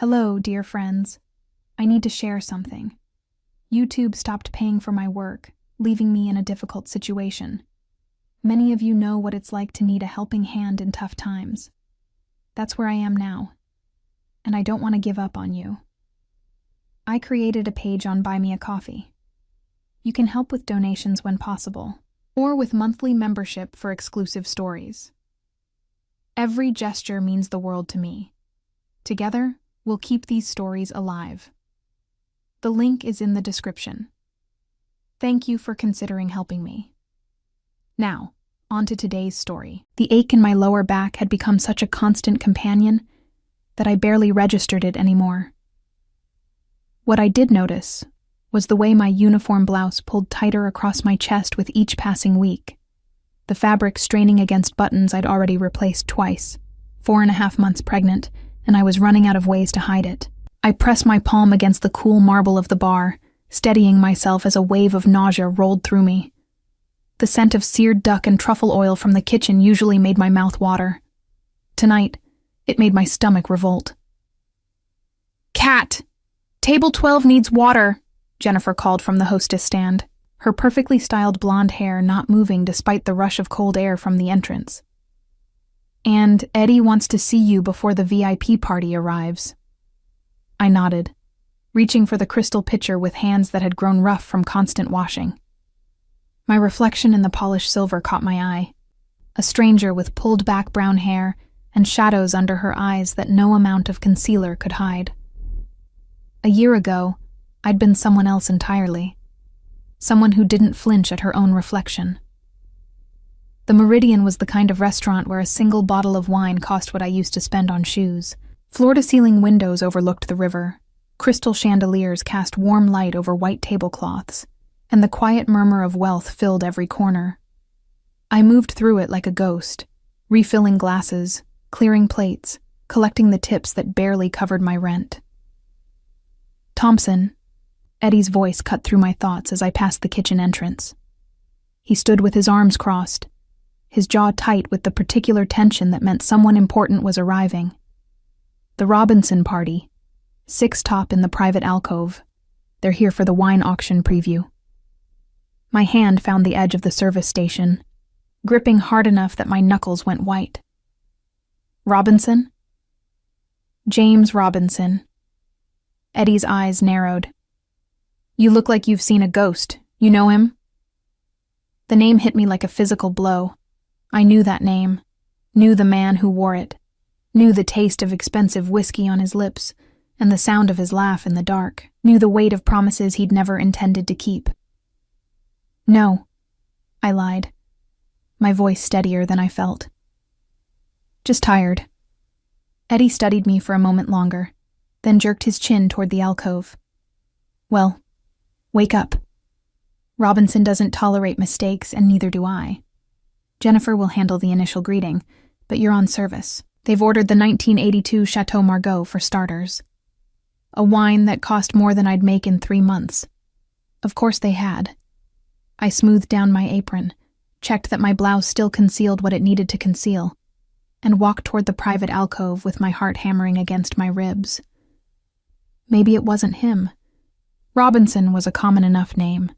Hello, dear friends. I need to share something. YouTube stopped paying for my work, leaving me in a difficult situation. Many of you know what it's like to need a helping hand in tough times. That's where I am now, and I don't want to give up on you. I created a page on Buy Me a Coffee. You can help with donations when possible, or with monthly membership for exclusive stories. Every gesture means the world to me. Together, we'll keep these stories alive. The link is in the description. Thank you for considering helping me. Now, on to today's story. The ache in my lower back had become such a constant companion that I barely registered it anymore. What I did notice was the way my uniform blouse pulled tighter across my chest with each passing week, the fabric straining against buttons I'd already replaced twice, 4.5 months pregnant, and I was running out of ways to hide it. I pressed my palm against the cool marble of the bar, steadying myself as a wave of nausea rolled through me. The scent of seared duck and truffle oil from the kitchen usually made my mouth water. Tonight, it made my stomach revolt. "Cat! Table 12 needs water," Jennifer called from the hostess stand, her perfectly styled blonde hair not moving despite the rush of cold air from the entrance. "And Eddie wants to see you before the VIP party arrives." I nodded, reaching for the crystal pitcher with hands that had grown rough from constant washing. My reflection in the polished silver caught my eye, a stranger with pulled-back brown hair and shadows under her eyes that no amount of concealer could hide. A year ago, I'd been someone else entirely, someone who didn't flinch at her own reflection. The Meridian was the kind of restaurant where a single bottle of wine cost what I used to spend on shoes. Floor-to-ceiling windows overlooked the river, crystal chandeliers cast warm light over white tablecloths, and the quiet murmur of wealth filled every corner. I moved through it like a ghost, refilling glasses, clearing plates, collecting the tips that barely covered my rent. "Thompson," Eddie's voice cut through my thoughts as I passed the kitchen entrance. He stood with his arms crossed, his jaw tight with the particular tension that meant someone important was arriving. "The Robinson party. 6 top in the private alcove. They're here for the wine auction preview." My hand found the edge of the service station, gripping hard enough that my knuckles went white. "Robinson?" "James Robinson." Eddie's eyes narrowed. "You look like you've seen a ghost. You know him?" The name hit me like a physical blow. I knew that name, knew the man who wore it, knew the taste of expensive whiskey on his lips and the sound of his laugh in the dark, knew the weight of promises he'd never intended to keep. "No," I lied, my voice steadier than I felt. "Just tired." Eddie studied me for a moment longer, then jerked his chin toward the alcove. "Well, wake up. Robinson doesn't tolerate mistakes, and neither do I. Jennifer will handle the initial greeting, but you're on service. They've ordered the 1982 Chateau Margaux for starters. A wine that cost more than I'd make in 3 months. Of course they had." I smoothed down my apron, checked that my blouse still concealed what it needed to conceal, and walked toward the private alcove with my heart hammering against my ribs. Maybe it wasn't him. Robinson was a common enough name.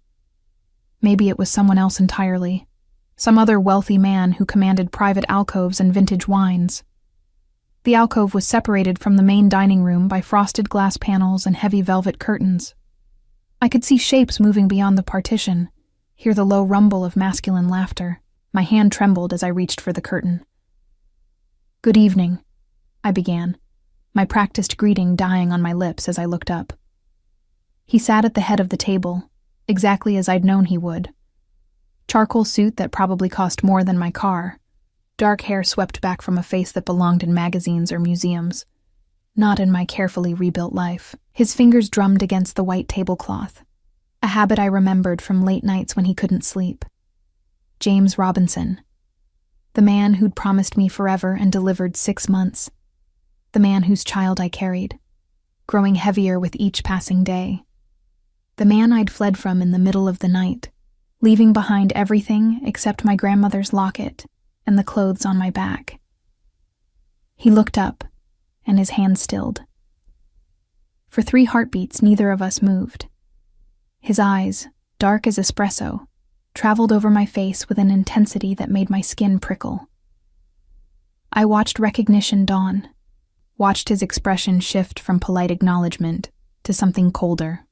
Maybe it was someone else entirely. Some other wealthy man who commanded private alcoves and vintage wines. The alcove was separated from the main dining room by frosted glass panels and heavy velvet curtains. I could see shapes moving beyond the partition, hear the low rumble of masculine laughter. My hand trembled as I reached for the curtain. "Good evening," I began, my practiced greeting dying on my lips as I looked up. He sat at the head of the table, exactly as I'd known he would. Charcoal suit that probably cost more than my car. Dark hair swept back from a face that belonged in magazines or museums. Not in my carefully rebuilt life. His fingers drummed against the white tablecloth, a habit I remembered from late nights when he couldn't sleep. James Robinson. The man who'd promised me forever and delivered 6 months. The man whose child I carried, growing heavier with each passing day. The man I'd fled from in the middle of the night, leaving behind everything except my grandmother's locket and the clothes on my back. He looked up, and his hand stilled. For 3 heartbeats, neither of us moved. His eyes, dark as espresso, traveled over my face with an intensity that made my skin prickle. I watched recognition dawn, watched his expression shift from polite acknowledgement to something colder,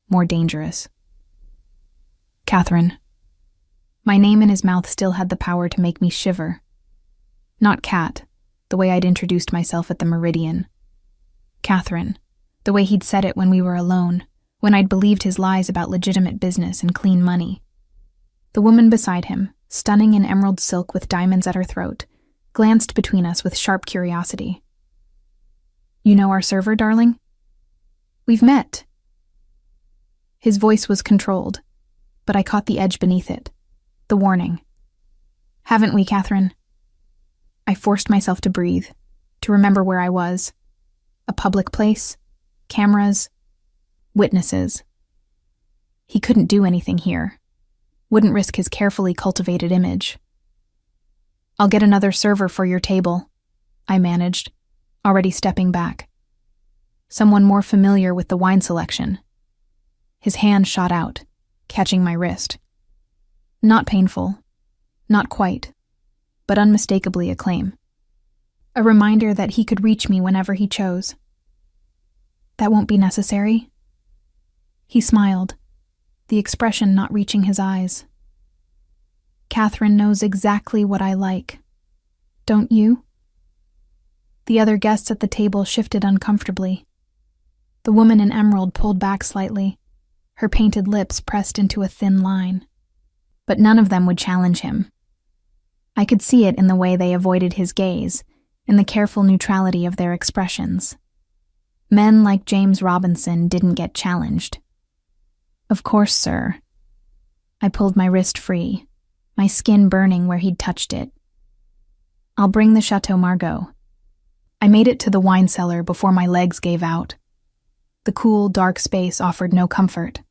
more dangerous. Catherine. My name in his mouth still had the power to make me shiver. Not Cat, the way I'd introduced myself at the Meridian. Catherine, the way he'd said it when we were alone, when I'd believed his lies about legitimate business and clean money. The woman beside him, stunning in emerald silk with diamonds at her throat, glanced between us with sharp curiosity. You know our server, darling? We've met. His voice was controlled, but I caught the edge beneath it, the warning. Haven't we, Catherine? I forced myself to breathe, to remember where I was. A public place, cameras, witnesses. He couldn't do anything here. Wouldn't risk his carefully cultivated image. I'll get another server for your table, I managed, already stepping back. Someone more familiar with the wine selection. His hand shot out, catching my wrist. Not painful, not quite, but unmistakably a claim. A reminder that he could reach me whenever he chose. That won't be necessary. He smiled, the expression not reaching his eyes. Catherine knows exactly what I like. Don't you? The other guests at the table shifted uncomfortably. The woman in emerald pulled back slightly, her painted lips pressed into a thin line. But none of them would challenge him. I could see it in the way they avoided his gaze, in the careful neutrality of their expressions. Men like James Robinson didn't get challenged. Of course, sir. I pulled my wrist free, my skin burning where he'd touched it. I'll bring the Chateau Margaux. I made it to the wine cellar before my legs gave out. The cool, dark space offered no comfort,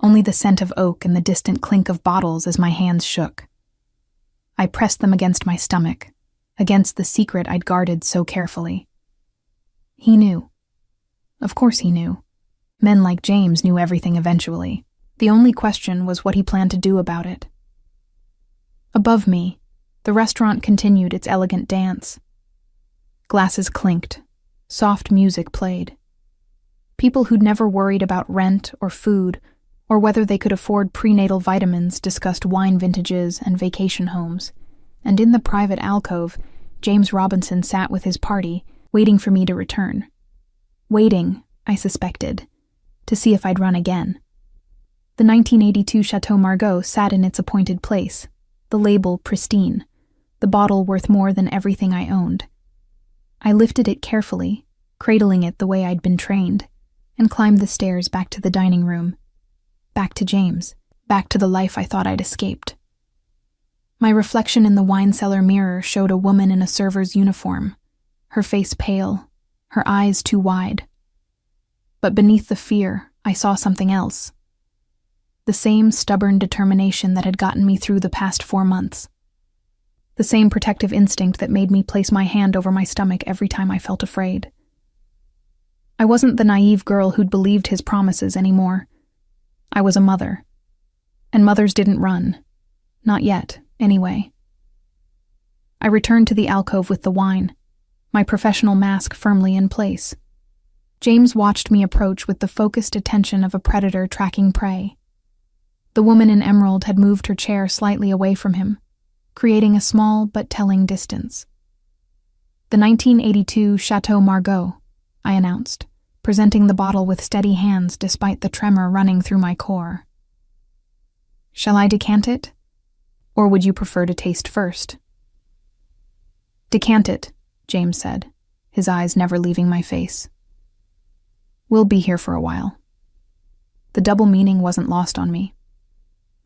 only the scent of oak and the distant clink of bottles as my hands shook. I pressed them against my stomach, against the secret I'd guarded so carefully. He knew. Of course he knew. Men like James knew everything eventually. The only question was what he planned to do about it. Above me, the restaurant continued its elegant dance. Glasses clinked. Soft music played. People who'd never worried about rent or food or whether they could afford prenatal vitamins discussed wine vintages and vacation homes. And in the private alcove, James Robinson sat with his party, waiting for me to return. Waiting, I suspected, to see if I'd run again. The 1982 Chateau Margaux sat in its appointed place, the label pristine, the bottle worth more than everything I owned. I lifted it carefully, cradling it the way I'd been trained, and climbed the stairs back to the dining room. Back to James, back to the life I thought I'd escaped. My reflection in the wine cellar mirror showed a woman in a server's uniform, her face pale, her eyes too wide. But beneath the fear, I saw something else. The same stubborn determination that had gotten me through the past 4 months. The same protective instinct that made me place my hand over my stomach every time I felt afraid. I wasn't the naive girl who'd believed his promises anymore. I was a mother. And mothers didn't run. Not yet, anyway. I returned to the alcove with the wine, my professional mask firmly in place. James watched me approach with the focused attention of a predator tracking prey. The woman in emerald had moved her chair slightly away from him, creating a small but telling distance. The 1982 Chateau Margaux, I announced, presenting the bottle with steady hands despite the tremor running through my core. Shall I decant it? Or would you prefer to taste first? Decant it, James said, his eyes never leaving my face. We'll be here for a while. The double meaning wasn't lost on me.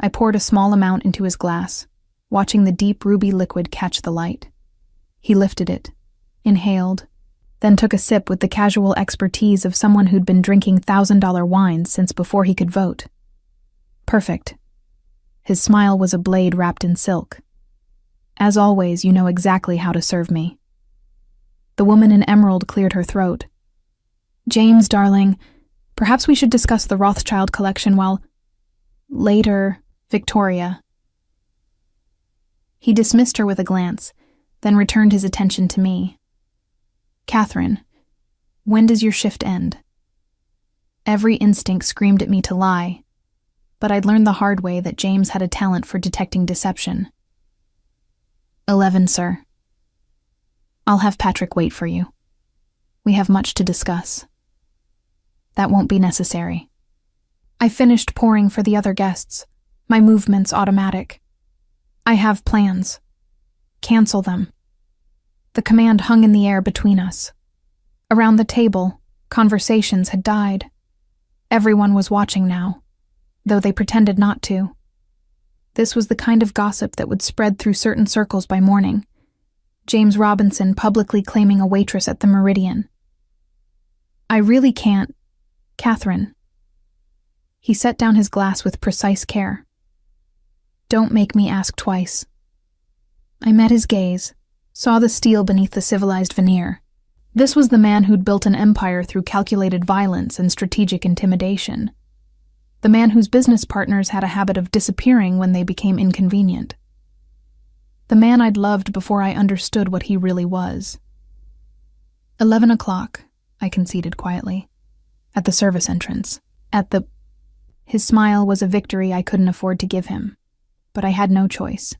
I poured a small amount into his glass, watching the deep ruby liquid catch the light. He lifted it, inhaled, then took a sip with the casual expertise of someone who'd been drinking $1,000 wines since before he could vote. Perfect. His smile was a blade wrapped in silk. As always, you know exactly how to serve me. The woman in emerald cleared her throat. James, darling, Perhaps we should discuss the Rothschild collection while... Later, Victoria. He dismissed her with a glance, then returned his attention to me. Catherine, when does your shift end? Every instinct screamed at me to lie, but I'd learned the hard way that James had a talent for detecting deception. 11, sir. I'll have Patrick wait for you. We have much to discuss. That won't be necessary. I finished pouring for the other guests, my movements automatic. I have plans. Cancel them. The command hung in the air between us. Around the table, conversations had died. Everyone was watching now, though they pretended not to. This was the kind of gossip that would spread through certain circles by morning. James Robinson publicly claiming a waitress at the Meridian. I really can't. Catherine. He set down his glass with precise care. Don't make me ask twice. I met his gaze, saw the steel beneath the civilized veneer. This was the man who'd built an empire through calculated violence and strategic intimidation. The man whose business partners had a habit of disappearing when they became inconvenient. The man I'd loved before I understood what he really was. 11 o'clock, I conceded quietly. At the service entrance. His smile was a victory I couldn't afford to give him. But I had no choice.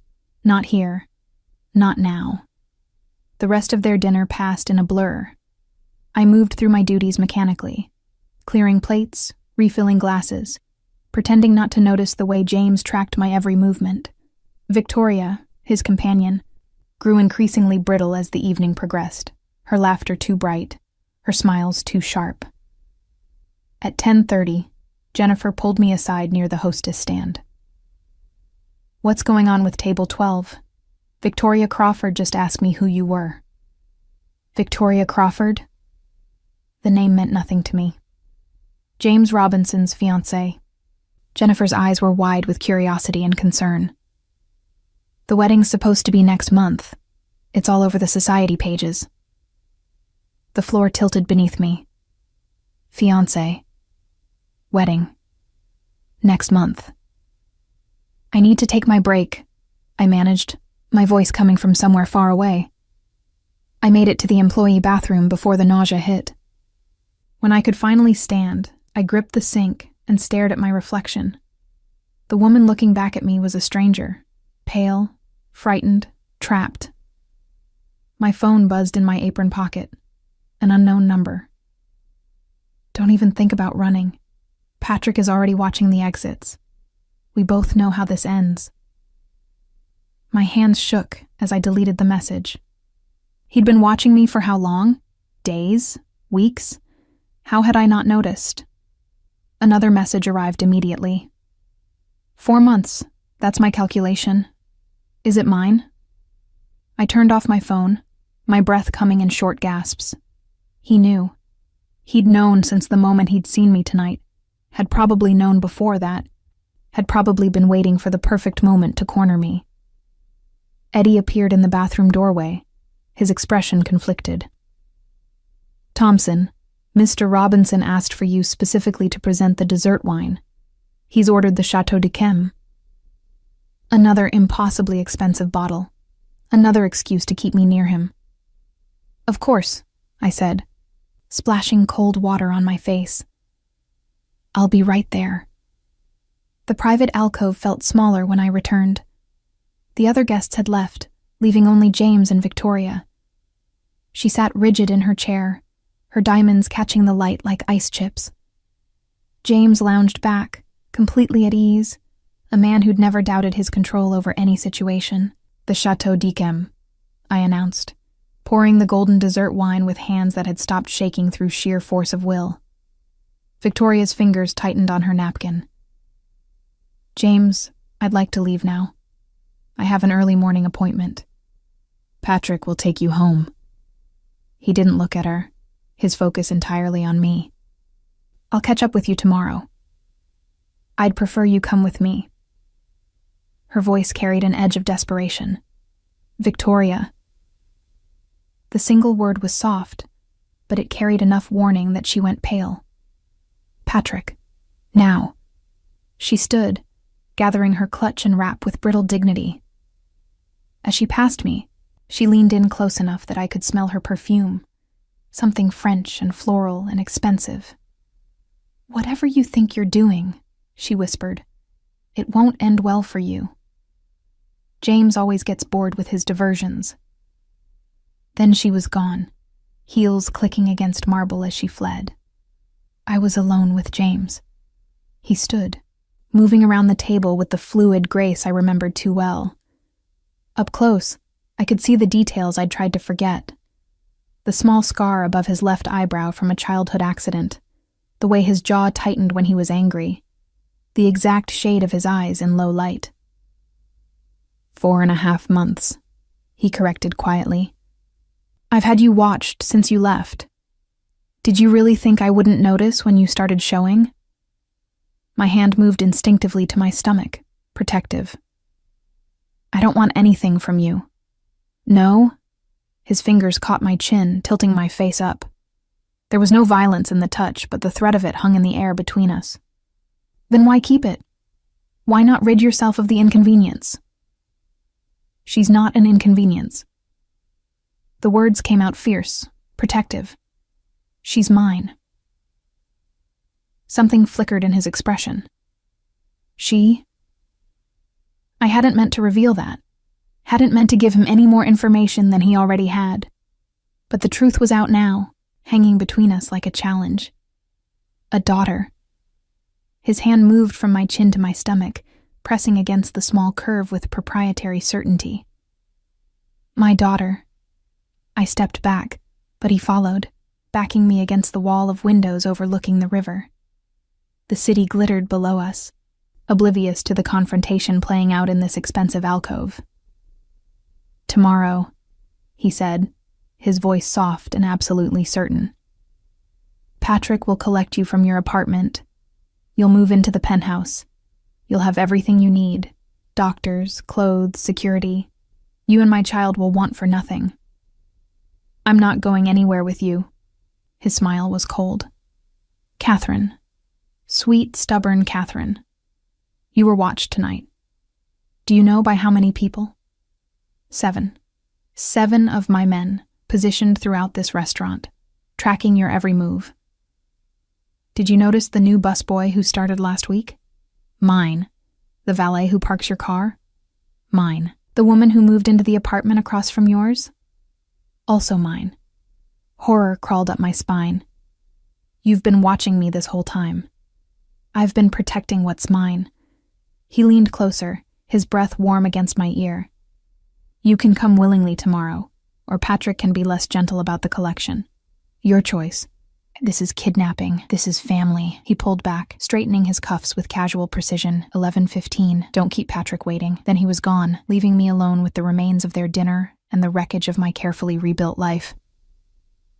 Not here. Not now. The rest of their dinner passed in a blur. I moved through my duties mechanically, clearing plates, refilling glasses, pretending not to notice the way James tracked my every movement. Victoria, his companion, grew increasingly brittle as the evening progressed, her laughter too bright, her smiles too sharp. At 10:30, Jennifer pulled me aside near the hostess stand. What's going on with table 12? Victoria Crawford just asked me who you were. Victoria Crawford? The name meant nothing to me. James Robinson's fiancée. Jennifer's eyes were wide with curiosity and concern. The wedding's supposed to be next month. It's all over the society pages. The floor tilted beneath me. Fiancé. Wedding. Next month. I need to take my break, I managed, my voice coming from somewhere far away. I made it to the employee bathroom before the nausea hit. When I could finally stand, I gripped the sink and stared at my reflection. The woman looking back at me was a stranger, pale, frightened, trapped. My phone buzzed in my apron pocket, an unknown number. Don't even think about running. Patrick is already watching the exits. We both know how this ends. My hands shook as I deleted the message. He'd been watching me for how long? Days? Weeks? How had I not noticed? Another message arrived immediately. 4 months, that's my calculation. Is it mine? I turned off my phone, my breath coming in short gasps. He knew. He'd known since the moment he'd seen me tonight, had probably known before that, had probably been waiting for the perfect moment to corner me. Eddie appeared in the bathroom doorway, his expression conflicted. Thompson, Mr. Robinson asked for you specifically to present the dessert wine. He's ordered the Chateau d'Yquem. Another impossibly expensive bottle. Another excuse to keep me near him. Of course, I said, splashing cold water on my face. I'll be right there. The private alcove felt smaller when I returned. The other guests had left, leaving only James and Victoria. She sat rigid in her chair, her diamonds catching the light like ice chips. James lounged back, completely at ease, a man who'd never doubted his control over any situation. The Chateau d'Yquem, I announced, pouring the golden dessert wine with hands that had stopped shaking through sheer force of will. Victoria's fingers tightened on her napkin. James, I'd like to leave now. I have an early morning appointment. Patrick will take you home. He didn't look at her, his focus entirely on me. I'll catch up with you tomorrow. I'd prefer you come with me. Her voice carried an edge of desperation. Victoria. The single word was soft, but it carried enough warning that she went pale. Patrick. Now. She stood, gathering her clutch and wrap with brittle dignity. As she passed me, she leaned in close enough that I could smell her perfume, something French and floral and expensive. "Whatever you think you're doing," she whispered, "it won't end well for you. James always gets bored with his diversions." Then she was gone, heels clicking against marble as she fled. I was alone with James. He stood, moving around the table with the fluid grace I remembered too well. Up close, I could see the details I'd tried to forget. The small scar above his left eyebrow from a childhood accident, the way his jaw tightened when he was angry, the exact shade of his eyes in low light. 4.5 months, he corrected quietly. "I've had you watched since you left. Did you really think I wouldn't notice when you started showing?" My hand moved instinctively to my stomach, protective. "I don't want anything from you." "No?" His fingers caught my chin, tilting my face up. There was no violence in the touch, but the threat of it hung in the air between us. "Then why keep it? Why not rid yourself of the inconvenience?" "She's not an inconvenience." The words came out fierce, protective. "She's mine." Something flickered in his expression. "She?" I hadn't meant to reveal that, hadn't meant to give him any more information than he already had. But the truth was out now, hanging between us like a challenge. A daughter. His hand moved from my chin to my stomach, pressing against the small curve with proprietary certainty. My daughter. I stepped back, but he followed, backing me against the wall of windows overlooking the river. The city glittered below us, oblivious to the confrontation playing out in this expensive alcove. "Tomorrow," he said, his voice soft and absolutely certain. "Patrick will collect you from your apartment. You'll move into the penthouse. You'll have everything you need, doctors, clothes, security. You and my child will want for nothing. I'm not going anywhere with you." His smile was cold. "Catherine. Sweet, stubborn Catherine. You were watched tonight. Do you know by how many people? 7. 7 of my men, positioned throughout this restaurant, tracking your every move. Did you notice the new busboy who started last week? Mine. The valet who parks your car? Mine. The woman who moved into the apartment across from yours? Also mine." Horror crawled up my spine. "You've been watching me this whole time. I've been protecting what's mine." He leaned closer, his breath warm against my ear. "You can come willingly tomorrow, or Patrick can be less gentle about the collection. Your choice." "This is kidnapping. This is family." He pulled back, straightening his cuffs with casual precision. 11:15. "Don't keep Patrick waiting." Then he was gone, leaving me alone with the remains of their dinner and the wreckage of my carefully rebuilt life.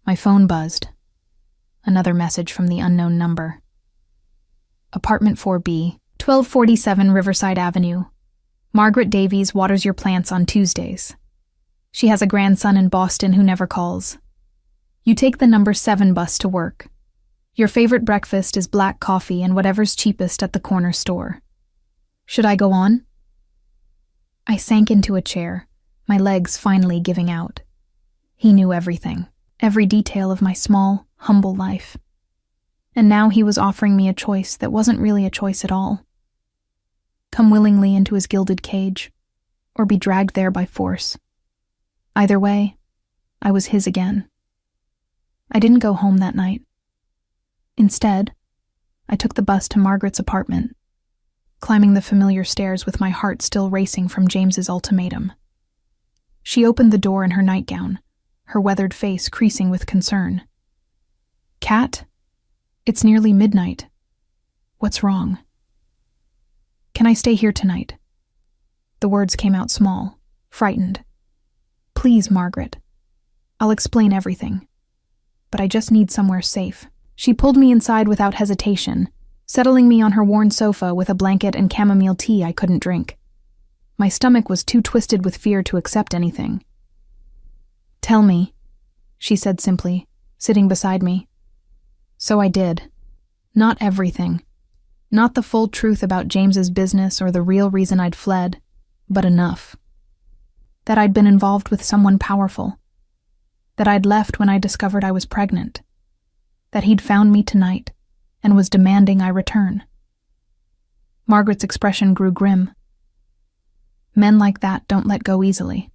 My phone buzzed. Another message from the unknown number. Apartment 4B, 1247 Riverside Avenue. Margaret Davies waters your plants on Tuesdays. She has a grandson in Boston who never calls. You take the number 7 bus to work. Your favorite breakfast is black coffee and whatever's cheapest at the corner store. Should I go on? I sank into a chair, my legs finally giving out. He knew everything, every detail of my small, humble life. And now he was offering me a choice that wasn't really a choice at all. Come willingly into his gilded cage, or be dragged there by force. Either way, I was his again. I didn't go home that night. Instead, I took the bus to Margaret's apartment, climbing the familiar stairs with my heart still racing from James's ultimatum. She opened the door in her nightgown, her weathered face creasing with concern. "Kat, it's nearly midnight. What's wrong?" "Can I stay here tonight?" The words came out small, frightened. "Please, Margaret. I'll explain everything. But I just need somewhere safe." She pulled me inside without hesitation, settling me on her worn sofa with a blanket and chamomile tea I couldn't drink. My stomach was too twisted with fear to accept anything. "Tell me," she said simply, sitting beside me. So I did. Not everything. Not the full truth about James's business or the real reason I'd fled, but enough. That I'd been involved with someone powerful. That I'd left when I discovered I was pregnant. That he'd found me tonight and was demanding I return. Margaret's expression grew grim. Men like that don't let go easily.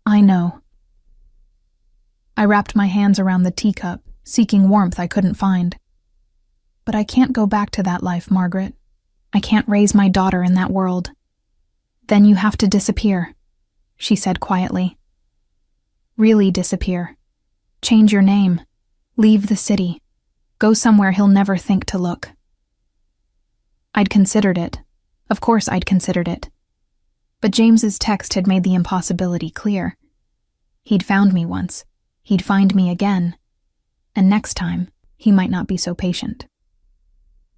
I know. I wrapped my hands around the teacup, seeking warmth I couldn't find. But I can't go back to that life, Margaret. I can't raise my daughter in that world. Then you have to disappear, she said quietly. Really disappear. Change your name. Leave the city. Go somewhere he'll never think to look. I'd considered it. Of course I'd considered it. But James's text had made the impossibility clear. He'd found me once. He'd find me again. And next time, he might not be so patient.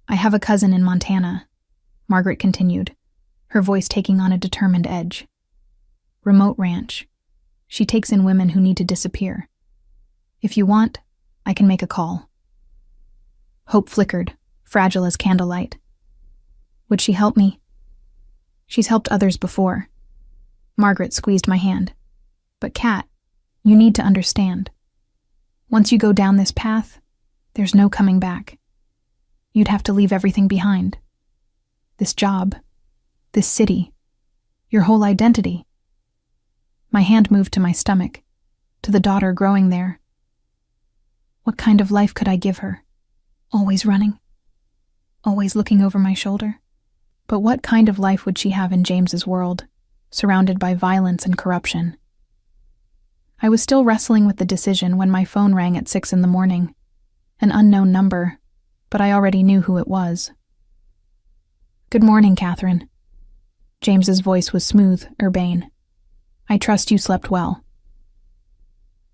I have a cousin in Montana, Margaret continued, her voice taking on a determined edge. Remote ranch. She takes in women who need to disappear. If you want, I can make a call. Hope flickered, fragile as candlelight. Would she help me? She's helped others before. Margaret squeezed my hand. But Kat, you need to understand. Once you go down this path, there's no coming back. You'd have to leave everything behind. This job, this city, your whole identity. My hand moved to my stomach, to the daughter growing there. What kind of life could I give her? Always running? Always looking over my shoulder? But what kind of life would she have in James's world, surrounded by violence and corruption? I was still wrestling with the decision when my phone rang at 6 a.m, an unknown number, but I already knew who it was. Good morning, Catherine. James's voice was smooth, urbane. I trust you slept well.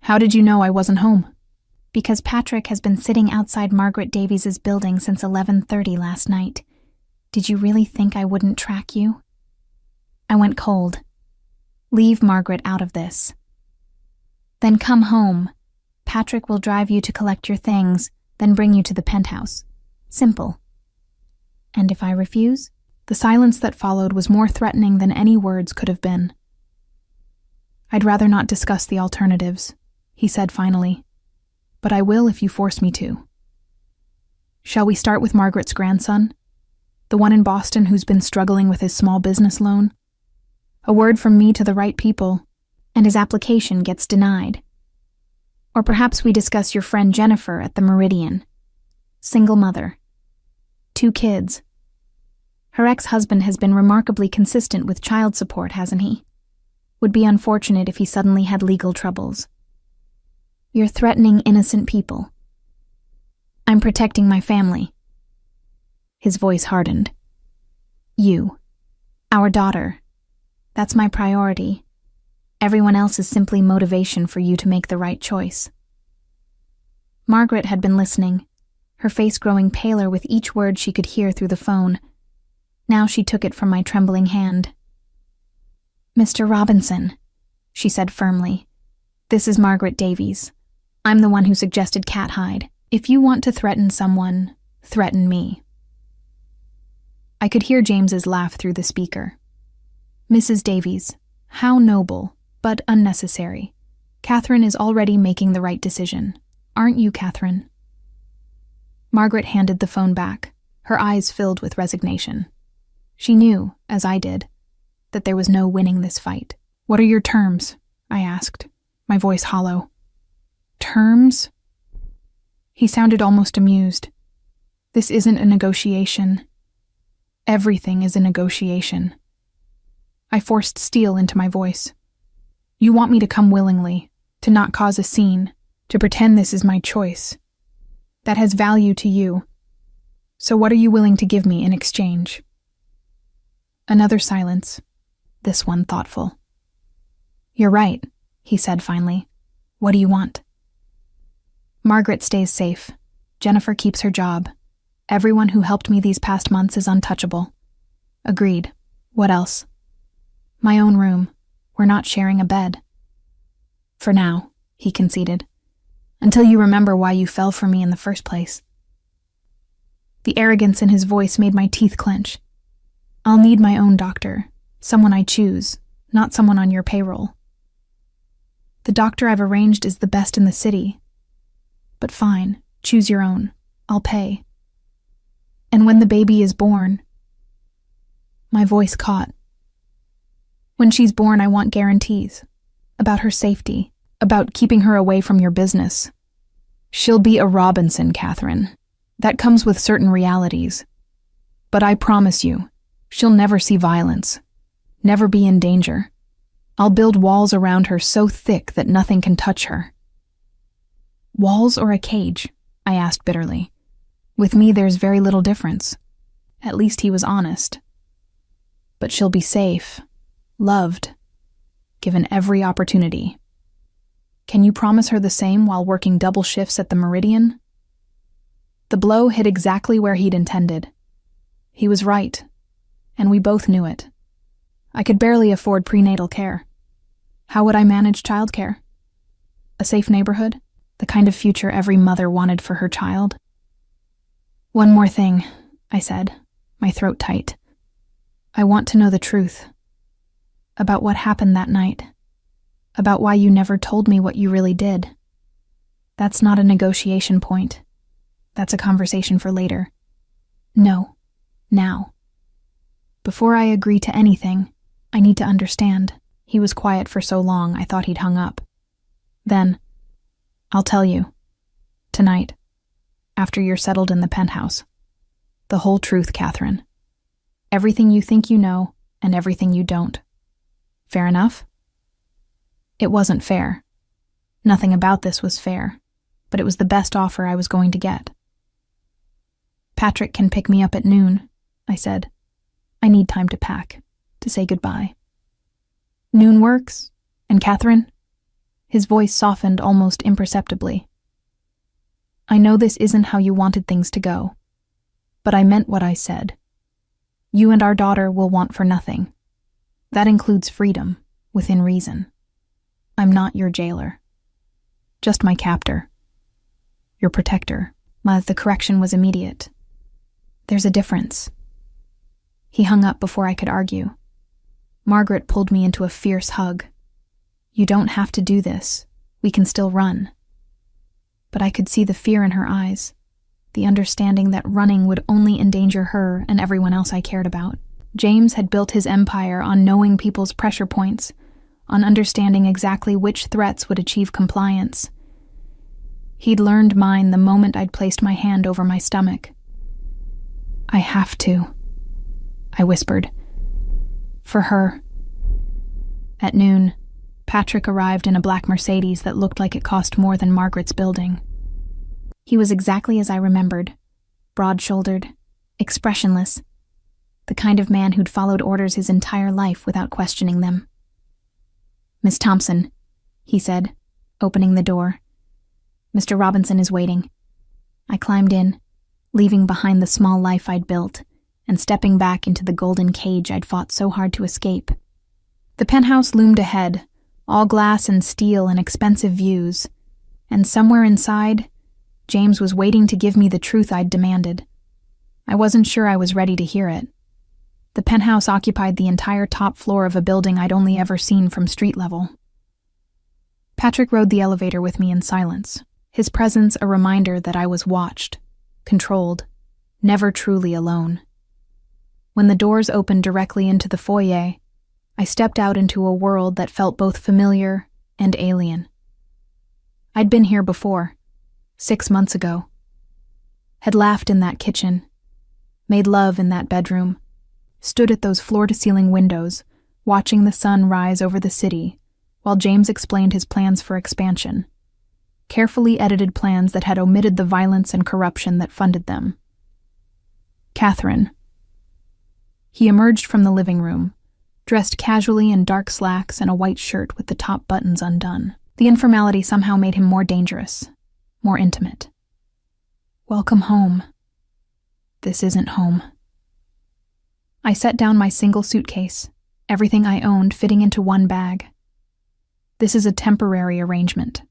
How did you know I wasn't home? Because Patrick has been sitting outside Margaret Davies's building since 11:30 last night. Did you really think I wouldn't track you? I went cold. Leave Margaret out of this. Then come home. Patrick will drive you to collect your things, then bring you to the penthouse. Simple. And if I refuse? The silence that followed was more threatening than any words could have been. I'd rather not discuss the alternatives, he said finally. But I will if you force me to. Shall we start with Margaret's grandson? The one in Boston who's been struggling with his small business loan? A word from me to the right people, and his application gets denied. Or perhaps we discuss your friend Jennifer at the Meridian. Single mother. 2 kids. Her ex-husband has been remarkably consistent with child support, hasn't he? Would be unfortunate if he suddenly had legal troubles. You're threatening innocent people. I'm protecting my family. His voice hardened. You. Our daughter. That's my priority. Everyone else is simply motivation for you to make the right choice. Margaret had been listening, her face growing paler with each word she could hear through the phone. Now she took it from my trembling hand. Mr. Robinson, she said firmly. This is Margaret Davies. I'm the one who suggested Cat hide. If you want to threaten someone, threaten me. I could hear James's laugh through the speaker. Mrs. Davies, how noble, but unnecessary. Catherine is already making the right decision. Aren't you, Catherine? Margaret handed the phone back, her eyes filled with resignation. She knew, as I did, that there was no winning this fight. What are your terms? I asked, my voice hollow. Terms? He sounded almost amused. This isn't a negotiation. Everything is a negotiation. I forced steel into my voice. You want me to come willingly, to not cause a scene, to pretend this is my choice. That has value to you. So what are you willing to give me in exchange? Another silence, this one thoughtful. You're right, he said finally. What do you want? Margaret stays safe. Jennifer keeps her job. Everyone who helped me these past months is untouchable. Agreed. What else? My own room. We're not sharing a bed. For now, he conceded. Until you remember why you fell for me in the first place. The arrogance in his voice made my teeth clench. I'll need my own doctor, someone I choose, not someone on your payroll. The doctor I've arranged is the best in the city. But fine, choose your own. I'll pay. And when the baby is born... My voice caught. When she's born, I want guarantees. About her safety. About keeping her away from your business. She'll be a Robinson, Catherine. That comes with certain realities. But I promise you, she'll never see violence. Never be in danger. I'll build walls around her so thick that nothing can touch her. Walls or a cage? I asked bitterly. With me, there's very little difference. At least he was honest. But she'll be safe, loved, given every opportunity. Can you promise her the same while working double shifts at the Meridian? The blow hit exactly where he'd intended. He was right, and we both knew it. I could barely afford prenatal care. How would I manage childcare? A safe neighborhood? The kind of future every mother wanted for her child? One more thing, I said, my throat tight. I want to know the truth. About what happened that night. About why you never told me what you really did. That's not a negotiation point. That's a conversation for later. No, now. Before I agree to anything, I need to understand. He was quiet for so long I thought he'd hung up. Then, I'll tell you. Tonight. After you're settled in the penthouse. The whole truth, Catherine. Everything you think you know, and everything you don't. Fair enough? It wasn't fair. Nothing about this was fair, but it was the best offer I was going to get. Patrick can pick me up at noon, I said. I need time to pack, to say goodbye. Noon works? And Catherine? His voice softened almost imperceptibly. I know this isn't how you wanted things to go, but I meant what I said. You and our daughter will want for nothing. That includes freedom, within reason. I'm not your jailer. Just my captor. Your protector. The correction was immediate. There's a difference. He hung up before I could argue. Margaret pulled me into a fierce hug. You don't have to do this. We can still run. But I could see the fear in her eyes, the understanding that running would only endanger her and everyone else I cared about. James had built his empire on knowing people's pressure points, on understanding exactly which threats would achieve compliance. He'd learned mine the moment I'd placed my hand over my stomach. I have to, I whispered. For her. At noon, Patrick arrived in a black Mercedes that looked like it cost more than Margaret's building. He was exactly as I remembered, broad-shouldered, expressionless, the kind of man who'd followed orders his entire life without questioning them. Miss Thompson, he said, opening the door. Mr. Robinson is waiting. I climbed in, leaving behind the small life I'd built, and stepping back into the golden cage I'd fought so hard to escape. The penthouse loomed ahead, all glass and steel and expensive views, and somewhere inside, James was waiting to give me the truth I'd demanded. I wasn't sure I was ready to hear it. The penthouse occupied the entire top floor of a building I'd only ever seen from street level. Patrick rode the elevator with me in silence, his presence a reminder that I was watched, controlled, never truly alone. When the doors opened directly into the foyer, I stepped out into a world that felt both familiar and alien. I'd been here before, 6 months ago. Had laughed in that kitchen, made love in that bedroom, stood at those floor-to-ceiling windows, watching the sun rise over the city, while James explained his plans for expansion. Carefully edited plans that had omitted the violence and corruption that funded them. Catherine. He emerged from the living room, dressed casually in dark slacks and a white shirt with the top buttons undone. The informality somehow made him more dangerous, more intimate. Welcome home. This isn't home. I set down my single suitcase, everything I owned fitting into one bag. This is a temporary arrangement.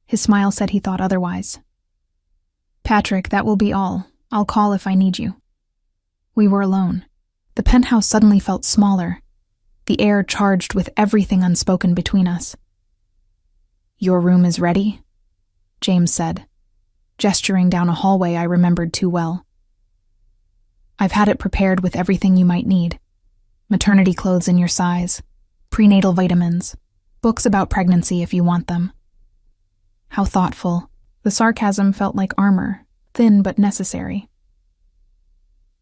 His smile said he thought otherwise. Patrick, that will be all. I'll call if I need you." We were alone. The penthouse suddenly felt smaller, the air charged with everything unspoken between us. "Your room is ready?" James said, gesturing down a hallway I remembered too well. "I've had it prepared with everything you might need. Maternity clothes in your size, prenatal vitamins, books about pregnancy if you want them." How thoughtful. The sarcasm felt like armor, thin but necessary.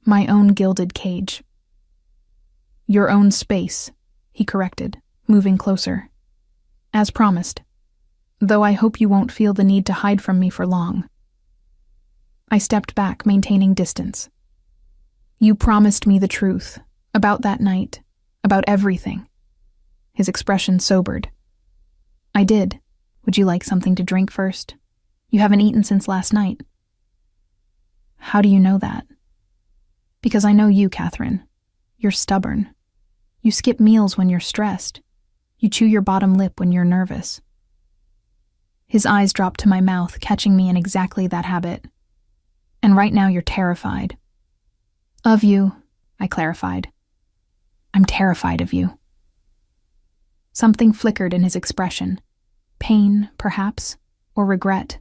"My own gilded cage." "Your own space," he corrected, moving closer. "As promised. Though I hope you won't feel the need to hide from me for long." I stepped back, maintaining distance. "You promised me the truth, about that night, about everything." His expression sobered. "I did. Would you like something to drink first? You haven't eaten since last night." "How do you know that?" "Because I know you, Catherine. You're stubborn. You skip meals when you're stressed. You chew your bottom lip when you're nervous." His eyes dropped to my mouth, catching me in exactly that habit. "And right now you're terrified." "Of you," I clarified. "I'm terrified of you." Something flickered in his expression. Pain, perhaps, or regret.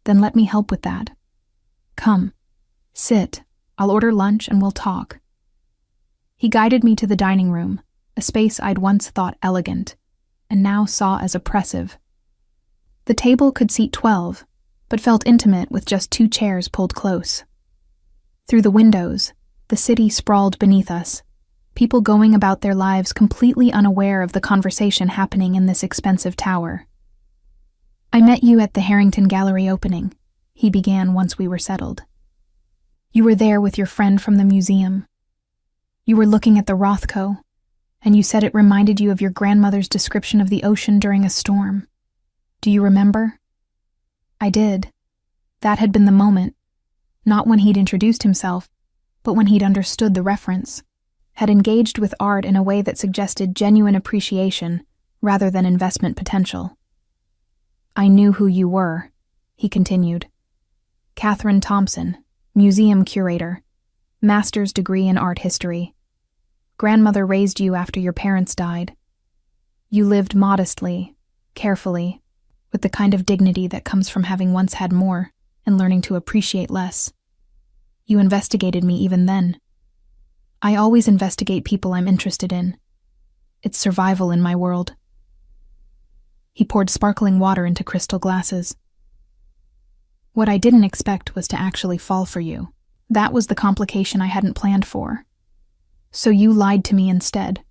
"Then let me help with that. Come, sit. I'll order lunch and we'll talk." He guided me to the dining room, a space I'd once thought elegant, and now saw as oppressive. The table could seat 12, but felt intimate with just 2 chairs pulled close. Through the windows, the city sprawled beneath us, people going about their lives completely unaware of the conversation happening in this expensive tower. "I met you at the Harrington Gallery opening," he began once we were settled. "You were there with your friend from the museum. You were looking at the Rothko, and you said it reminded you of your grandmother's description of the ocean during a storm. Do you remember?" I did. That had been the moment, not when he'd introduced himself, but when he'd understood the reference, had engaged with art in a way that suggested genuine appreciation rather than investment potential. "I knew who you were," he continued. "Catherine Thompson, museum curator, master's degree in art history. Grandmother raised you after your parents died. You lived modestly, carefully, with the kind of dignity that comes from having once had more and learning to appreciate less. You investigated me even then. I always investigate people I'm interested in. It's survival in my world." He poured sparkling water into crystal glasses. "What I didn't expect was to actually fall for you. That was the complication I hadn't planned for. So you lied to me instead."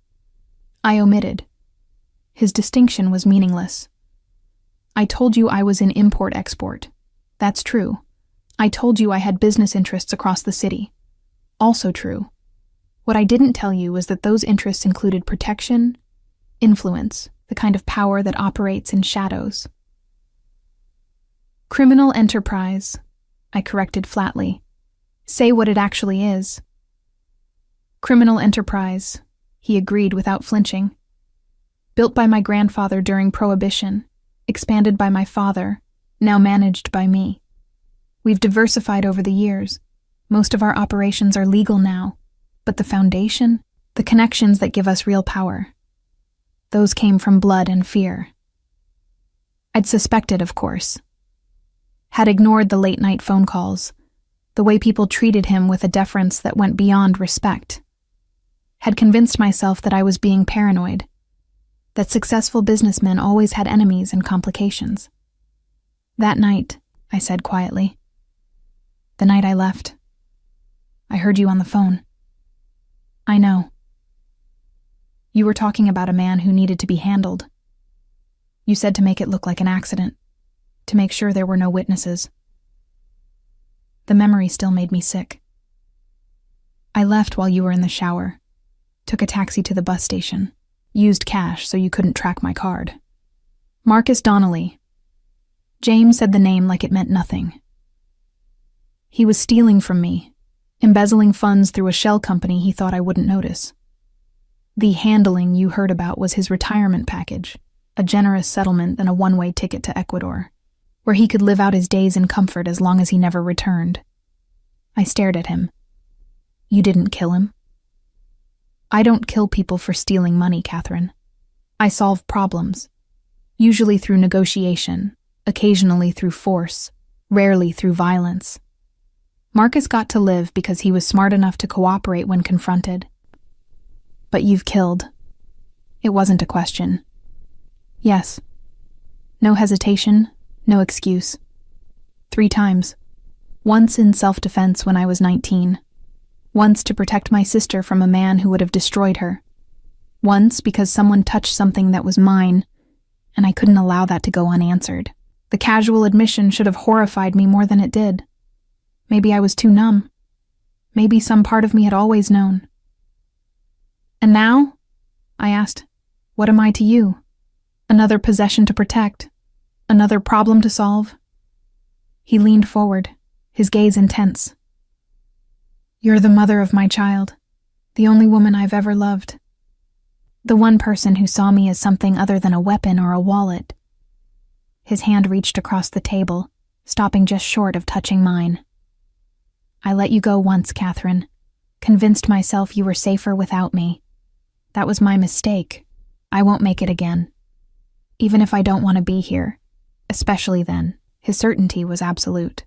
I omitted. His distinction was meaningless. "I told you I was in import-export. That's true. I told you I had business interests across the city. Also true. What I didn't tell you was that those interests included protection, influence, the kind of power that operates in shadows." "Criminal enterprise," I corrected flatly. "Say what it actually is." "Criminal enterprise," he agreed without flinching. "Built by my grandfather during Prohibition, expanded by my father, now managed by me. We've diversified over the years. Most of our operations are legal now, but the foundation, the connections that give us real power, those came from blood and fear." I'd suspected, of course. Had ignored the late-night phone calls, the way people treated him with a deference that went beyond respect. Had convinced myself that I was being paranoid, that successful businessmen always had enemies and complications. "That night," I said quietly. "The night I left. I heard you on the phone." "I know. You were talking about a man who needed to be handled. You said to make it look like an accident, to make sure there were no witnesses." The memory still made me sick. "I left while you were in the shower, took a taxi to the bus station, used cash so you couldn't track my card. Marcus Donnelly." James said the name like it meant nothing. "He was stealing from me, embezzling funds through a shell company he thought I wouldn't notice. The handling you heard about was his retirement package, a generous settlement and a one-way ticket to Ecuador, where he could live out his days in comfort as long as he never returned. I stared at him. You didn't kill him? I don't kill people for stealing money, Catherine. I solve problems, usually through negotiation, occasionally through force, rarely through violence. Marcus got to live because he was smart enough to cooperate when confronted. But you've killed. It wasn't a question. Yes. No hesitation, no excuse. 3 times. Once in self-defense when I was 19. Once to protect my sister from a man who would have destroyed her. Once because someone touched something that was mine, and I couldn't allow that to go unanswered. The casual admission should have horrified me more than it did. Maybe I was too numb. Maybe some part of me had always known. And now? I asked. What am I to you? Another possession to protect? Another problem to solve? He leaned forward, his gaze intense. You're the mother of my child, the only woman I've ever loved. The one person who saw me as something other than a weapon or a wallet. His hand reached across the table, stopping just short of touching mine. I let you go once, Catherine, convinced myself you were safer without me. That was my mistake. I won't make it again. Even if I don't want to be here, especially then, his certainty was absolute.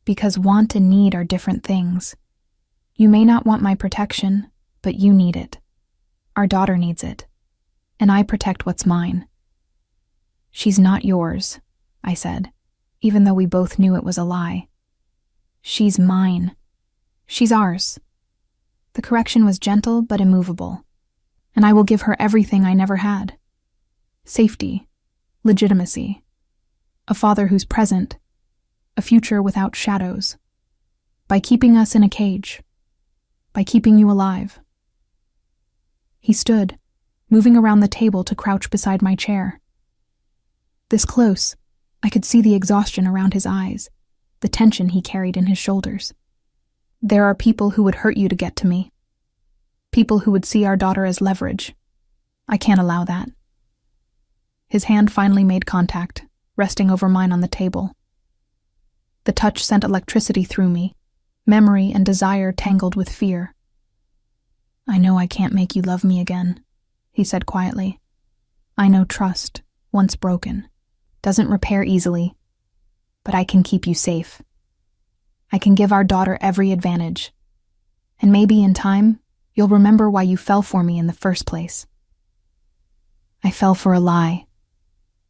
Because want and need are different things. You may not want my protection, but you need it. Our daughter needs it. And I protect what's mine. She's not yours, I said, even though we both knew it was a lie. She's mine. She's ours. The correction was gentle but immovable. And I will give her everything I never had. Safety, legitimacy, a father who's present, a future without shadows, by keeping us in a cage, by keeping you alive. He stood, moving around the table to crouch beside my chair. This close, I could see the exhaustion around his eyes, the tension he carried in his shoulders. There are people who would hurt you to get to me. People who would see our daughter as leverage. I can't allow that. His hand finally made contact, resting over mine on the table. The touch sent electricity through me, memory and desire tangled with fear. I know I can't make you love me again, he said quietly. I know trust, once broken, doesn't repair easily, but I can keep you safe. I can give our daughter every advantage, and maybe in time, you'll remember why you fell for me in the first place. I fell for a lie,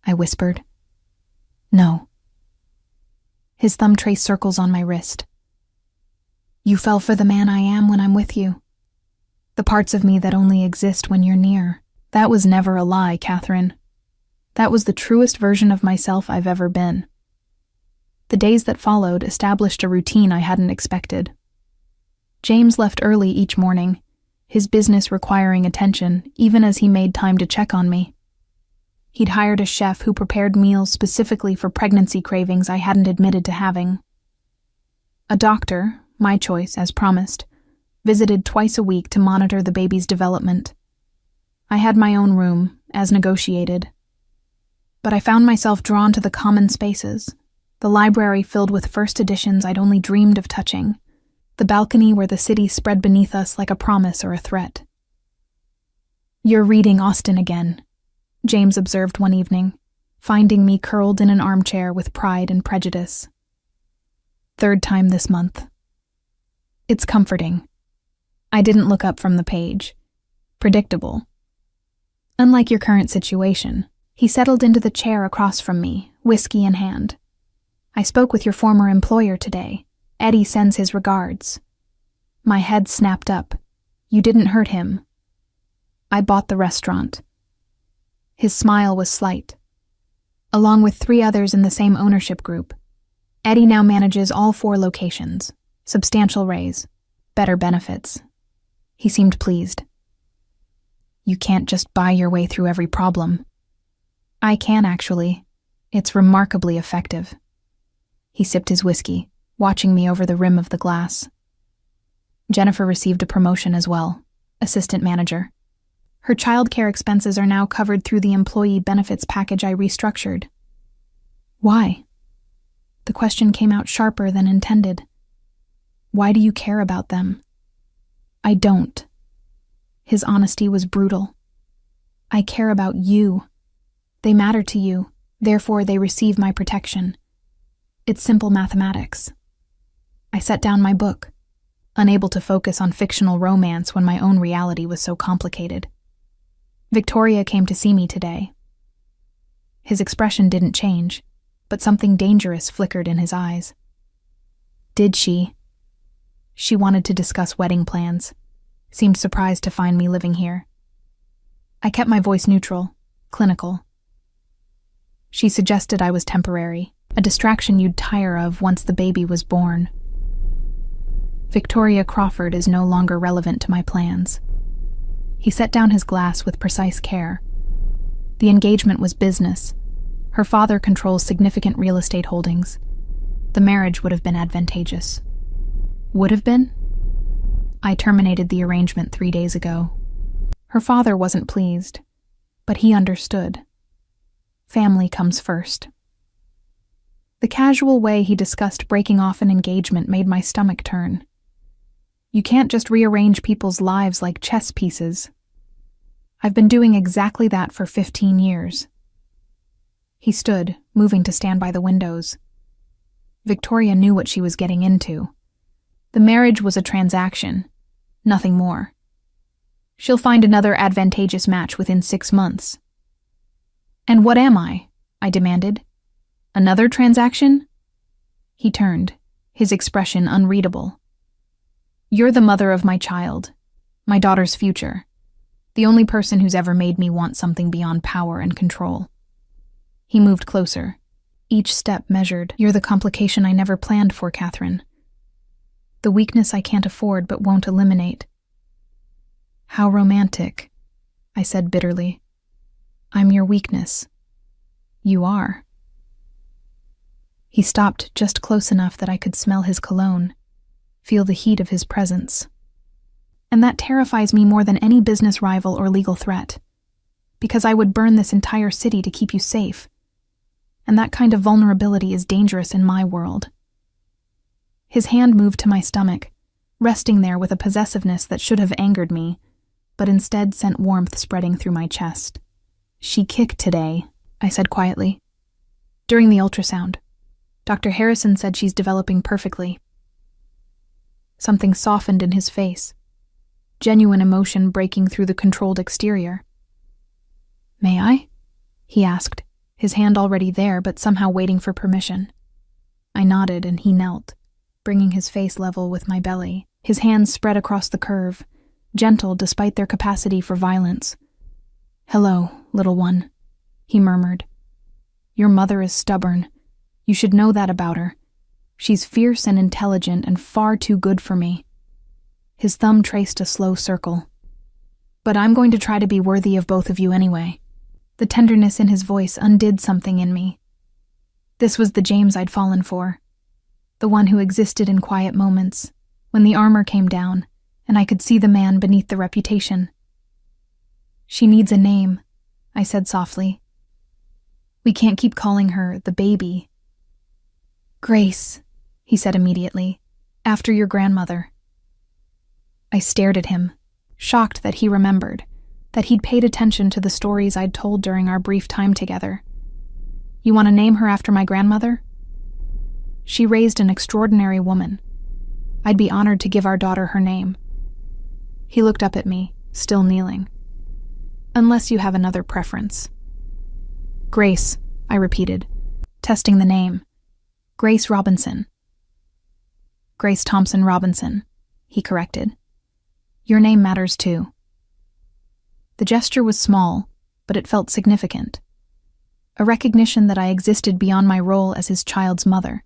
I whispered. No. His thumb traced circles on my wrist. You fell for the man I am when I'm with you. The parts of me that only exist when you're near. That was never a lie, Catherine. That was the truest version of myself I've ever been. The days that followed established a routine I hadn't expected. James left early each morning, his business requiring attention even as he made time to check on me. He'd hired a chef who prepared meals specifically for pregnancy cravings I hadn't admitted to having. A doctor, my choice as promised, visited twice a week to monitor the baby's development. I had my own room, as negotiated. But I found myself drawn to the common spaces, the library filled with first editions I'd only dreamed of touching, the balcony where the city spread beneath us like a promise or a threat. You're reading Austen again, James observed one evening, finding me curled in an armchair with Pride and Prejudice. 3rd time this month. It's comforting. I didn't look up from the page. Predictable. Unlike your current situation, he settled into the chair across from me, whiskey in hand. I spoke with your former employer today. Eddie sends his regards. My head snapped up. You didn't hurt him. I bought the restaurant. His smile was slight. Along with 3 others in the same ownership group, Eddie now manages all 4 locations. Substantial raise. Better benefits. He seemed pleased. You can't just buy your way through every problem. I can, actually. It's remarkably effective. He sipped his whiskey, watching me over the rim of the glass. Jennifer received a promotion as well, assistant manager. Her childcare expenses are now covered through the employee benefits package I restructured. Why? The question came out sharper than intended. Why do you care about them? I don't. His honesty was brutal. I care about you. They matter to you, therefore they receive my protection. It's simple mathematics. I set down my book, unable to focus on fictional romance when my own reality was so complicated. Victoria came to see me today. His expression didn't change, but something dangerous flickered in his eyes. Did she? She wanted to discuss wedding plans, seemed surprised to find me living here. I kept my voice neutral, clinical. She suggested I was temporary, a distraction you'd tire of once the baby was born. Victoria Crawford is no longer relevant to my plans. He set down his glass with precise care. The engagement was business. Her father controls significant real estate holdings. The marriage would have been advantageous. Would have been? I terminated the arrangement 3 days ago. Her father wasn't pleased, but he understood. Family comes first. The casual way he discussed breaking off an engagement made my stomach turn. You can't just rearrange people's lives like chess pieces. I've been doing exactly that for 15 years. He stood, moving to stand by the windows. Victoria knew what she was getting into. The marriage was a transaction, nothing more. She'll find another advantageous match within 6 months. And what am I demanded. Another transaction? He turned, his expression unreadable. You're the mother of my child, my daughter's future, the only person who's ever made me want something beyond power and control. He moved closer, each step measured. You're the complication I never planned for, Catherine. The weakness I can't afford but won't eliminate. How romantic, I said bitterly. I'm your weakness. You are. He stopped just close enough that I could smell his cologne, feel the heat of his presence. And that terrifies me more than any business rival or legal threat, because I would burn this entire city to keep you safe. And that kind of vulnerability is dangerous in my world. His hand moved to my stomach, resting there with a possessiveness that should have angered me, but instead sent warmth spreading through my chest. She kicked today, I said quietly. During the ultrasound. Dr. Harrison said she's developing perfectly. Something softened in his face, genuine emotion breaking through the controlled exterior. May I? He asked, his hand already there but somehow waiting for permission. I nodded and he knelt, bringing his face level with my belly, his hands spread across the curve, gentle despite their capacity for violence. Hello, little one, he murmured. Your mother is stubborn. You should know that about her. She's fierce and intelligent and far too good for me. His thumb traced a slow circle. But I'm going to try to be worthy of both of you anyway. The tenderness in his voice undid something in me. This was the James I'd fallen for. The one who existed in quiet moments, when the armor came down, and I could see the man beneath the reputation. She needs a name, I said softly. We can't keep calling her the baby. Grace, he said immediately, after your grandmother. I stared at him, shocked that he remembered, that he'd paid attention to the stories I'd told during our brief time together. You want to name her after my grandmother? She raised an extraordinary woman. I'd be honored to give our daughter her name. He looked up at me, still kneeling. Unless you have another preference. Grace, I repeated, testing the name. Grace Robinson. Grace Thompson Robinson, he corrected. Your name matters too. The gesture was small, but it felt significant. A recognition that I existed beyond my role as his child's mother.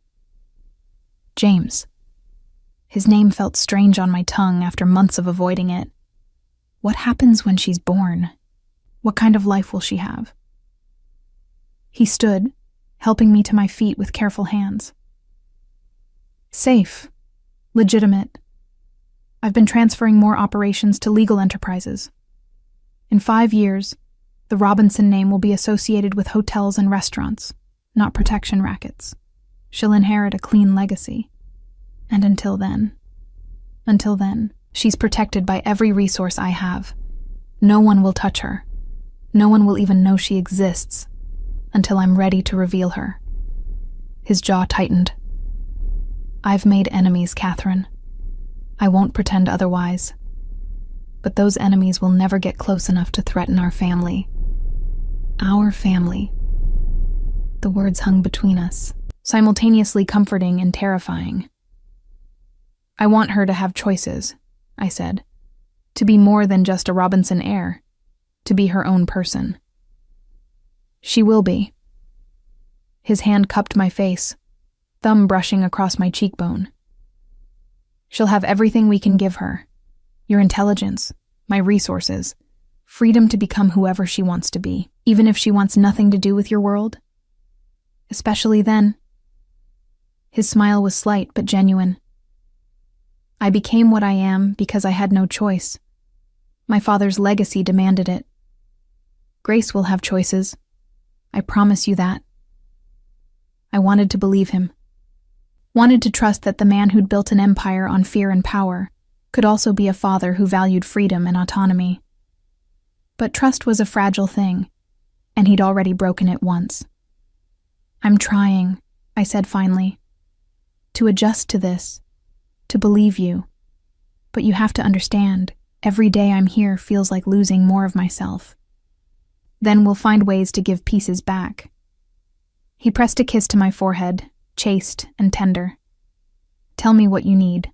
James. His name felt strange on my tongue after months of avoiding it. What happens when she's born? What kind of life will she have? He stood, helping me to my feet with careful hands. Safe. Legitimate. I've been transferring more operations to legal enterprises. In 5 years, the Robinson name will be associated with hotels and restaurants, not protection rackets. She'll inherit a clean legacy. And until then, Until then, she's protected by every resource I have. No one will touch her. No one will even know she exists until I'm ready to reveal her. His jaw tightened. I've made enemies, Catherine. I won't pretend otherwise. But those enemies will never get close enough to threaten our family. Our family. The words hung between us, simultaneously comforting and terrifying. I want her to have choices, I said. To be more than just a Robinson heir. To be her own person. She will be. His hand cupped my face, thumb brushing across my cheekbone. She'll have everything we can give her. Your intelligence, my resources, freedom to become whoever she wants to be, even if she wants nothing to do with your world. Especially then. His smile was slight but genuine. I became what I am because I had no choice. My father's legacy demanded it. Grace will have choices. I promise you that. I wanted to believe him. Wanted to trust that the man who'd built an empire on fear and power could also be a father who valued freedom and autonomy. But trust was a fragile thing, and he'd already broken it once. I'm trying, I said finally, to adjust to this, to believe you. But you have to understand, every day I'm here feels like losing more of myself. Then we'll find ways to give pieces back. He pressed a kiss to my forehead, chaste and tender. Tell me what you need.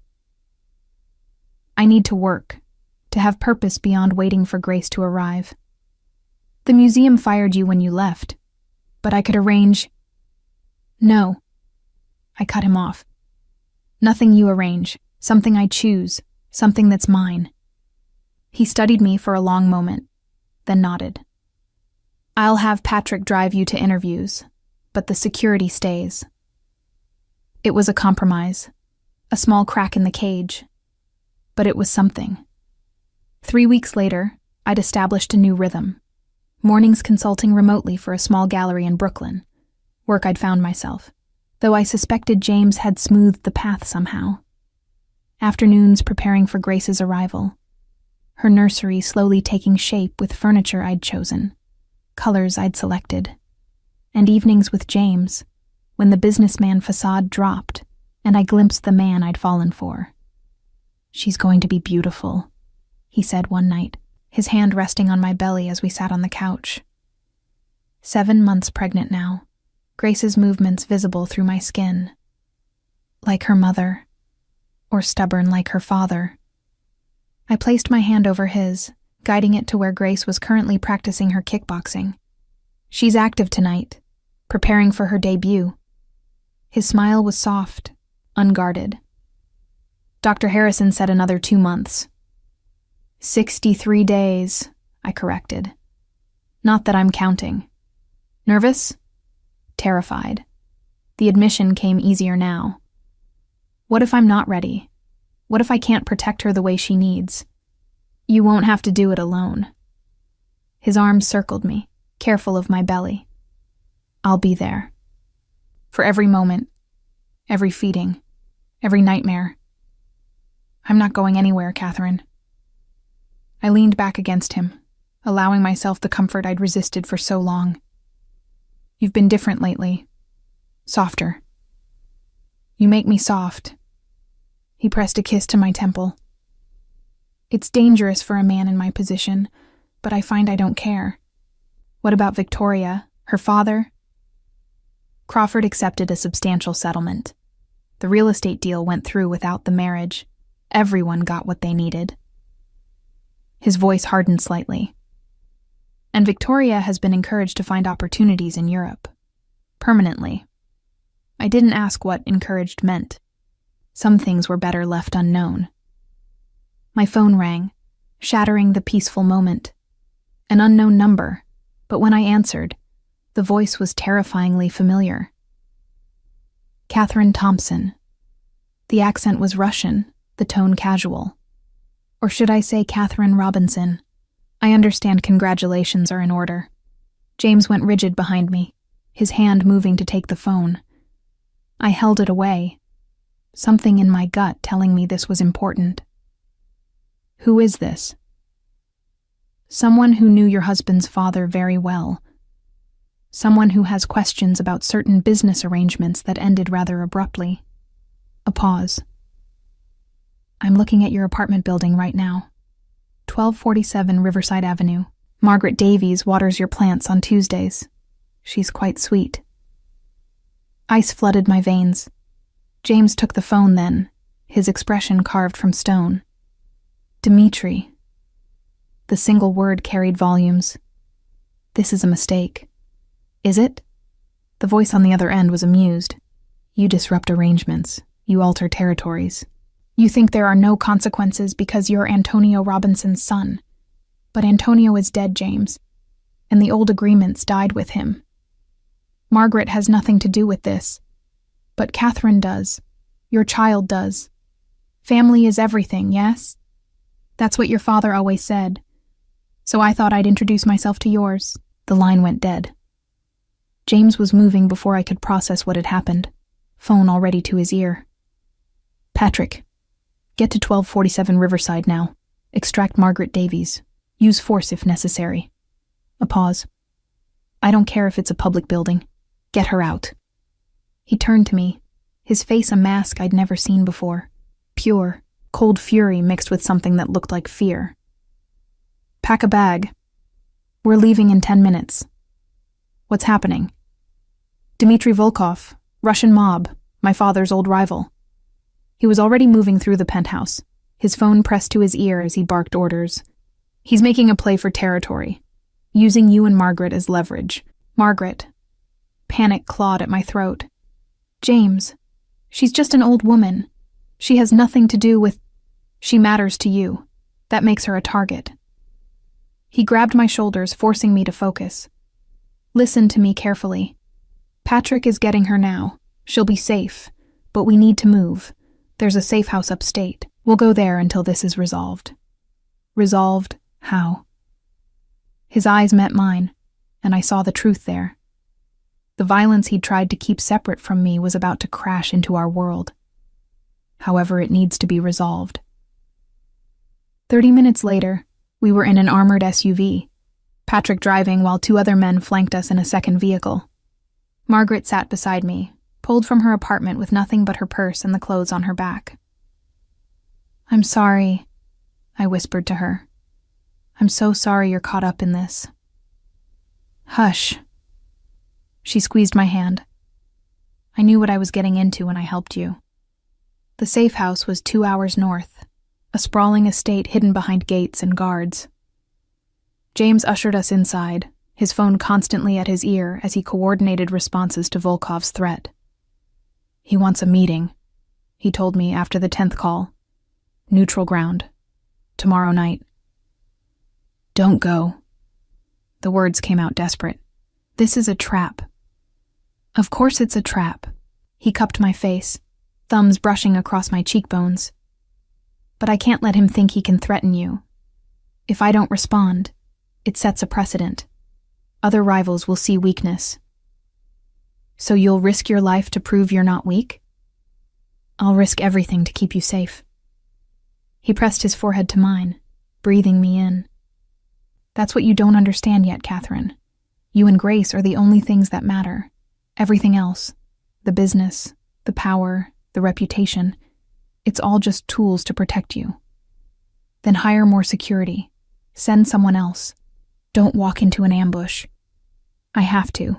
I need to work, to have purpose beyond waiting for Grace to arrive. The museum fired you when you left, but I could arrange... No. I cut him off. Nothing you arrange, something I choose, something that's mine. He studied me for a long moment, then nodded. I'll have Patrick drive you to interviews, but the security stays. It was a compromise, a small crack in the cage, but it was something. 3 weeks later, I'd established a new rhythm. Mornings consulting remotely for a small gallery in Brooklyn, work I'd found myself, though I suspected James had smoothed the path somehow. Afternoons preparing for Grace's arrival, her nursery slowly taking shape with furniture I'd chosen, colors I'd selected, and evenings with James, when the businessman facade dropped and I glimpsed the man I'd fallen for. She's going to be beautiful, he said one night, his hand resting on my belly as we sat on the couch. 7 months pregnant now, Grace's movements visible through my skin. Like her mother, or stubborn like her father. I placed my hand over his, guiding it to where Grace was currently practicing her kickboxing. She's active tonight, preparing for her debut. His smile was soft, unguarded. Dr. Harrison said another 2 months. 63 days, I corrected. Not that I'm counting. Nervous? Terrified. The admission came easier now. What if I'm not ready? What if I can't protect her the way she needs? You won't have to do it alone. His arms circled me, careful of my belly. I'll be there. For every moment, every feeding, every nightmare. I'm not going anywhere, Catherine. I leaned back against him, allowing myself the comfort I'd resisted for so long. You've been different lately. Softer. You make me soft. He pressed a kiss to my temple. It's dangerous for a man in my position, but I find I don't care. What about Victoria, her father? Crawford accepted a substantial settlement. The real estate deal went through without the marriage. Everyone got what they needed. His voice hardened slightly. And Victoria has been encouraged to find opportunities in Europe. Permanently. I didn't ask what encouraged meant. Some things were better left unknown. My phone rang, shattering the peaceful moment. An unknown number, but when I answered, the voice was terrifyingly familiar. Catherine Thompson. The accent was Russian, the tone casual. Or should I say Catherine Robinson? I understand congratulations are in order. James went rigid behind me, his hand moving to take the phone. I held it away. something in my gut telling me this was important. Who is this? Someone who knew your husband's father very well. Someone who has questions about certain business arrangements that ended rather abruptly. A pause. I'm looking at your apartment building right now. 1247 Riverside Avenue. Margaret Davies waters your plants on Tuesdays. She's quite sweet. Ice flooded my veins. James took the phone then, his expression carved from stone. Dimitri. The single word carried volumes. This is a mistake. Is it? The voice on the other end was amused. You disrupt arrangements. You alter territories. You think there are no consequences because you're Antonio Robinson's son. But Antonio is dead, James, and the old agreements died with him. Margaret has nothing to do with this. But Catherine does. Your child does. Family is everything, yes? That's what your father always said. So I thought I'd introduce myself to yours. The line went dead. James was moving before I could process what had happened, phone already to his ear. Patrick, get to 1247 Riverside now. Extract Margaret Davies. Use force if necessary. A pause. I don't care if it's a public building. Get her out. He turned to me, his face a mask I'd never seen before. Pure, cold fury mixed with something that looked like fear. Pack a bag. We're leaving in 10 minutes. What's happening? Dmitry Volkov, Russian mob, my father's old rival. He was already moving through the penthouse, his phone pressed to his ear as he barked orders. He's making a play for territory, using you and Margaret as leverage. Margaret. Panic clawed at my throat. James, she's just an old woman. She has nothing to do with... She matters to you. That makes her a target. He grabbed my shoulders, forcing me to focus. Listen to me carefully. Patrick is getting her now. She'll be safe, but we need to move. There's a safe house upstate. We'll go there until this is resolved. Resolved? How? His eyes met mine, and I saw the truth there. The violence he'd tried to keep separate from me was about to crash into our world. However, it needs to be resolved. 30 minutes later, we were in an armored SUV, Patrick driving while 2 other men flanked us in a second vehicle. Margaret sat beside me, pulled from her apartment with nothing but her purse and the clothes on her back. I'm sorry, I whispered to her. I'm so sorry you're caught up in this. Hush. She squeezed my hand. I knew what I was getting into when I helped you. The safe house was 2 hours north, a sprawling estate hidden behind gates and guards. James ushered us inside, his phone constantly at his ear as he coordinated responses to Volkov's threat. He wants a meeting, he told me after the 10th call. Neutral ground. Tomorrow night. Don't go. The words came out desperate. This is a trap. Of course it's a trap. He cupped my face, thumbs brushing across my cheekbones. But I can't let him think he can threaten you. If I don't respond, it sets a precedent. Other rivals will see weakness. So you'll risk your life to prove you're not weak? I'll risk everything to keep you safe. He pressed his forehead to mine, breathing me in. That's what you don't understand yet, Catherine. You and Grace are the only things that matter. Everything else, the business, the power, the reputation, it's all just tools to protect you. Then hire more security. Send someone else. Don't walk into an ambush. I have to.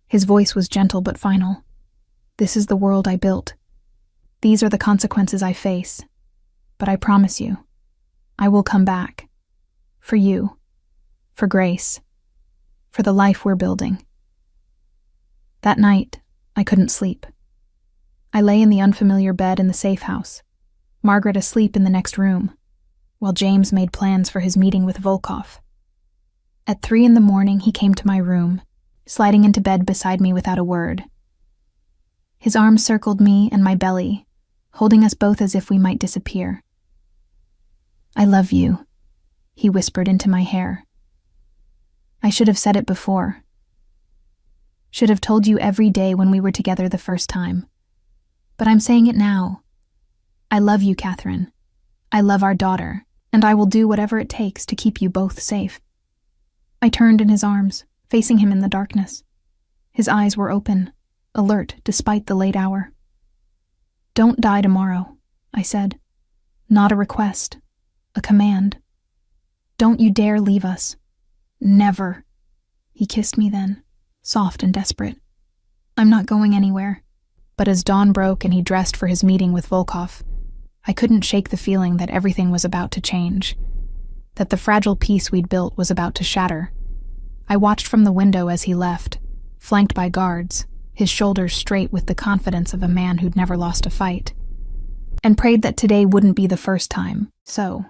His voice was gentle but final. This is the world I built. These are the consequences I face. But I promise you, I will come back. For you. For Grace. For the life we're building. That night, I couldn't sleep. I lay in the unfamiliar bed in the safe house, Margaret asleep in the next room, while James made plans for his meeting with Volkov. At 3 a.m, he came to my room, sliding into bed beside me without a word. His arms circled me and my belly, holding us both as if we might disappear. I love you, he whispered into my hair. I should have said it before. Should have told you every day when we were together the first time. But I'm saying it now. I love you, Catherine. I love our daughter, and I will do whatever it takes to keep you both safe. I turned in his arms, facing him in the darkness. His eyes were open, alert despite the late hour. Don't die tomorrow, I said. Not a request, a command. Don't you dare leave us. Never. He kissed me then, soft and desperate. I'm not going anywhere. But as dawn broke and he dressed for his meeting with Volkov, I couldn't shake the feeling that everything was about to change, that the fragile peace we'd built was about to shatter. I watched from the window as he left, flanked by guards, his shoulders straight with the confidence of a man who'd never lost a fight, and prayed that today wouldn't be the first time. So,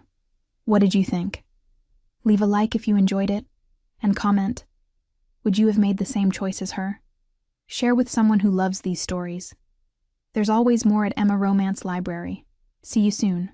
what did you think? Leave a like if you enjoyed it, and comment. Would you have made the same choice as her? Share with someone who loves these stories. There's always more at Emma Romance Library. See you soon.